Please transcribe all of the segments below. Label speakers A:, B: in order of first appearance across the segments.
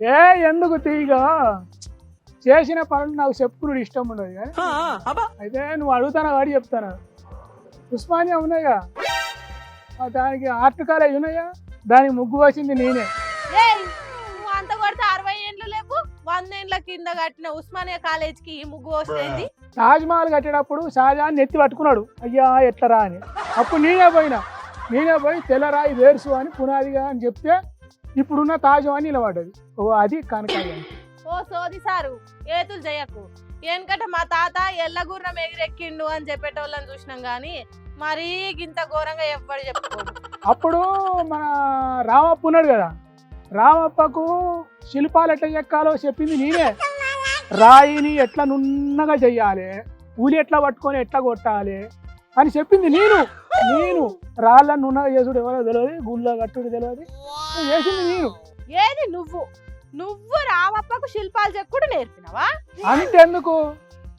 A: ఏ ఎందుకు తీగా చేసిన పనులు నాకు చెప్పుకున్నాడు ఇష్టం ఉండదు కానీ అయితే నువ్వు అడుగుతానా వాడి చెప్తానా ఉస్మానియా ఉన్నాయిగా దానికి ఆర్ట్ కాలేజ్ ఉన్నాయా దానికి ముగ్గు వచ్చింది నేనే.
B: నువ్వు అంత కొడితే 60 ఏండ్లు లేవు 100 ఏండ్ల కింద కట్టిన ఉస్మానియా కాలేజ్ కి ముగ్గు వస్తుంది.
A: తాజ్ మహల్ కట్టేటప్పుడు షాజహాన్ ఎత్తి పట్టుకున్నాడు అయ్యా ఎట్లరా అని. అప్పుడు నేనే పోయి తెల్లరాయి వేర్సు అని పునాదిగా అని చెప్తే ఇప్పుడున్న తాజ్ అని నిలబడ్డది. ఓ అది కనకాయ.
B: ఓ సోది సారు ఏతులు చేయకు. ఎందుకంటే మా తాత ఎల్లగుర్రం ఎగిరెక్కిండు అని చెప్పేటోళ్ళని చూసినాం గానీ మరీ గింత ఘోరంగా ఎవ్వడు చెప్పుకోడు.
A: అప్పుడు మన రామప్ప ఉన్నాడు కదా, రామప్పకు శిల్పాలు ఎట్లా చెక్కాలో చెప్పింది నేనే. రాయిని ఎట్లా నున్నగా చెయ్యాలి, ఊలి ఎట్లా పట్టుకొని ఎట్లా కొట్టాలి అని చెప్పింది నేను. రాళ్ళ నున్నగా చేసుడు ఎవరో తెలియదు, గుళ్ళ కట్టుడు తెలియదు, చేసింది నేను.
B: ఏది నువ్వు రామప్పకు శిల్పాలు చెక్కుడు నేర్పినవా?
A: అంతెందుకు,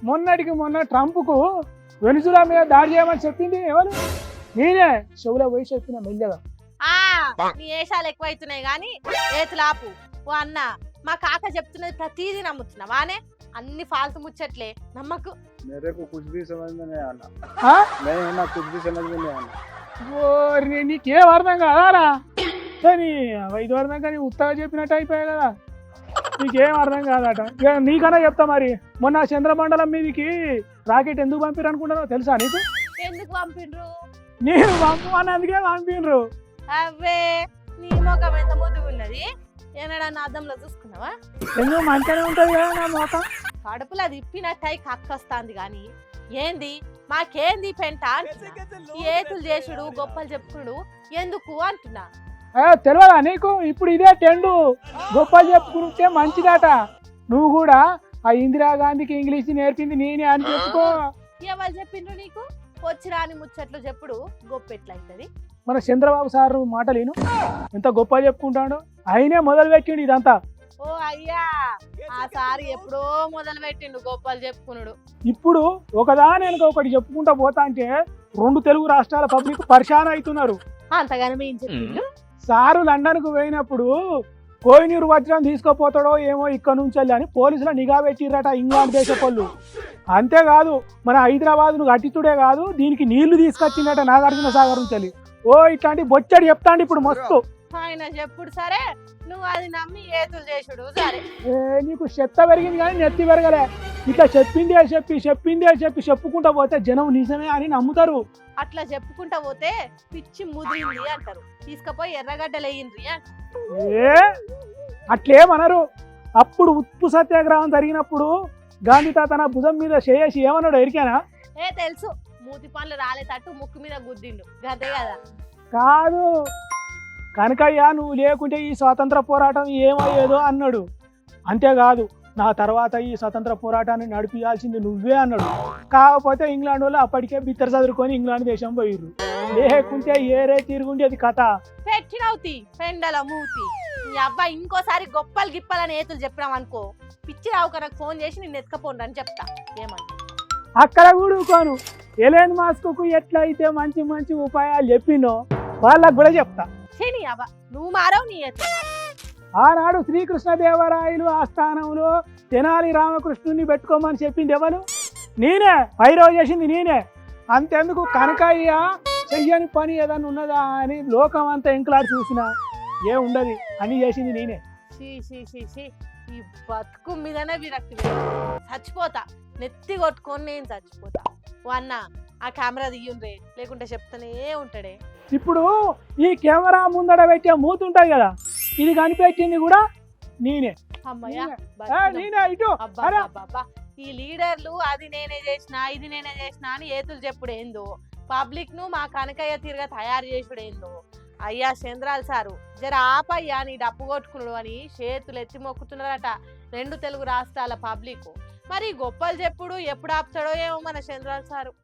A: మొన్నటికి మొన్న ట్రంప్కు వెనుజులా మీద దాడి చేయమని చెప్పింది ఎవరు? నేనే. చెవులో పోయి చెప్పిన మెల్లగా.
B: నీ ఏషాలు ఎక్కువైతున్నాయి గాని ఏతులాపు. ఓ అన్న మా కాక చెప్తున్నది ప్రతిదీ నమ్ముతున్నావానే? అన్ని ఫాల్తు ముచ్చట్లే నమ్మకు.
A: నీకేం అర్థం కాదారా? నీ 5 అర్థం కానీ ఉత్తగా చెప్పినట్టు అయిపోయాయి కదా, నీకేం అర్థం కాదట. నీకన్నా చెప్తా మరి, మొన్న చంద్రమండలం మీదకి రాకెట్ ఎందుకు పంపిరు అనుకుంటారో తెలుసా నీకు?
B: ఎందుకు పంపిండ్రు?
A: నేను పంపమన్నందుకే పంపిండ్రు.
B: అవే నీ మొఖం ఎంత ముద్దుగున్నది, ఏనాడన్నా అద్దంలో చూసుకున్నావా?
A: ఎందుకు మంచిగానే ఉంటది కదా నా మొఖం.
B: కడుపులో తిప్పినట్టయి కక్కొస్తాంది గాని ఏంది మాకేంది పెంట అంటున్నా. ఈ ఏతులు చేసుడు గొప్పలు చెప్పుకుడు ఎందుకు అంటున్నా.
A: తెలియదా నీకు? ఇప్పుడు ఇదే టెండు, గొప్పలు చెప్పుకుంటే మంచిదట. నువ్వు కూడా ఆ ఇందిరాగాంధీకి ఇంగ్లీష్ నేర్పింది నేనే అని చెప్పుకో.
B: ఎవరు చెప్పిండ్రు నీకు? వచ్చి రాని ముచ్చట్లు చెప్పుడు గొప్ప ఎట్లయితది?
A: మన చంద్రబాబు సార్ మాటలు విను, ఎంత గొప్ప చెప్పుకుంటాడు. ఆయనే మొదలు పెట్టిండు ఇదంతా.
B: ఓ అయ్యా, ఆ సారి ఎప్పుడో మొదలు పెట్టిండు గొప్పలు చెప్పుకున్నాడు.
A: ఇప్పుడు ఒకదాని వెనుక ఒకటి చెప్పుకుంటా పోతా అంటే 2 తెలుగు రాష్ట్రాల పబ్లిక్ పరిశాన్ అవుతున్నారు.
B: అంతగానే ఏం చెప్పిండు?
A: సారు లండన్ కు పోయినప్పుడు కోహినూరు వజ్రం తీసుకుపోతాడో ఏమో ఇక్కడ నుంచి అని పోలీసుల నిఘా పెట్టిరట ఇంగ్లాండ్ దేశపోళ్ళు. అంతేకాదు మన హైదరాబాద్ ను కట్టించుడే కాదు, దీనికి నీళ్లు తీసుకొచ్చిందట నాగార్జున సాగర్ నుంచి. ఓ ఇట్లాంటి బొచ్చడి చెప్తాండి ఇప్పుడు మస్తు.
B: ఆయన చెప్పుడు సరే, నువ్వు అది నమ్మి ఏతులు చేసుడు సరే.
A: నీకు చెత్త పెరిగింది కానీ నెత్తి పెరగలే. ఇట్లా చెప్పిందే చెప్పి చెప్పుకుంటా పోతే జనం నిజమే అని నమ్ముతారు.
B: అట్లా చెప్పుకుంటా పోతే పిచ్చి ముదిరింది అంటారు, తీసుకుపోయి ఎర్రగడ్డలు వేయింది అంటారు.
A: అట్లేమనరు. అప్పుడు ఉప్పు సత్యాగ్రహం జరిగినప్పుడు గాంధీ తాత నా భుజం మీద చేసి ఏమన్నాడు ఎరికానా?
B: తెలుసు, మూతి పనులు రాలేటట్టు ముక్కు మీద గుద్దిండు గదే కదా.
A: కాదు కనకయ్య, నువ్వు లేకుంటే ఈ స్వాతంత్ర పోరాటం ఏమయ్యేదో అన్నాడు. అంతేకాదు నా తర్వాత ఈ స్వతంత్ర పోరాటాన్ని నడిపించాల్సింది నువ్వే అన్నాడు. కాకపోతే ఇంగ్లాండ్ వాళ్ళు అప్పటికే బిత్తర చదువుకొని ఇంగ్లాండ్ దేశం పోయిర్రు. లేకుంటే ఏరే తిరుగుండేది కథ.
B: పెట్టినవుతి పెండల మూతి నీ అబ్బా. ఇంకోసారి గొప్పలు గిప్పలని ఏతులు చెప్పినాం అనుకో, పిచ్చి రావు కనుక ఫోన్ చేసి నిన్ను ఎత్తుకపోండి అని చెప్తా. ఏమని
A: అక్కడ కూడుకోను. ఎలెన్ మాస్క్ ఎట్లయితే మంచి మంచి ఉపాయాలు చెప్పినో వాళ్ళకు కూడా చెప్తా.
B: నీ అబ్బా నువ్వు మారవు నీ ఎత్తు.
A: ఆనాడు శ్రీకృష్ణదేవరాయలు ఆస్థానంలో తెనాలి రామకృష్ణుని పెట్టుకోమని చెప్పింది ఎవరు? నేనే. పైరవ చేసింది నేనే. అంతెందుకు కనకయ్య చెయ్యని పని ఏదన్నా ఉన్నదా అని లోకం అంతా ఎంకలాడి చూసినా ఏ ఉండదు అని చేసింది నేనే.
B: ఈ బతుకు మీదనే విరక్తి. చచ్చిపోతా, నెత్తి కొట్టుకొని నేను చచ్చిపోతా. ఓ అన్న ఆ కెమెరా తీయుండ్రే, లేకుంటే చెప్తానే ఉంటాడే.
A: ఇప్పుడు ఈ కెమెరా ముందడ పెట్టే మూతి ఉంటుంది కదా, ఇది కనిపెట్టింది కూడా నేనే.
B: ఈ లీడర్లు అది నేనే చేసిన ఇది నేనే చేసిన అని ఏతులు చెప్పుడు ఏందో, పబ్లిక్ ను మా కనకయ్య తిరగ తయారు చేసుడు ఏందో. అయ్యా చంద్రాలు సారు జర ఆపయ్యా నీ డప్పు కొట్టుకున్నాడు అని చేతులు ఎత్తి మొక్కుతున్నారట 2 తెలుగు రాష్ట్రాల పబ్లిక్. మరి గొప్పలు చెప్పుడు ఎప్పుడు ఆపుతాడో ఏమో మన చంద్రాలు సారు.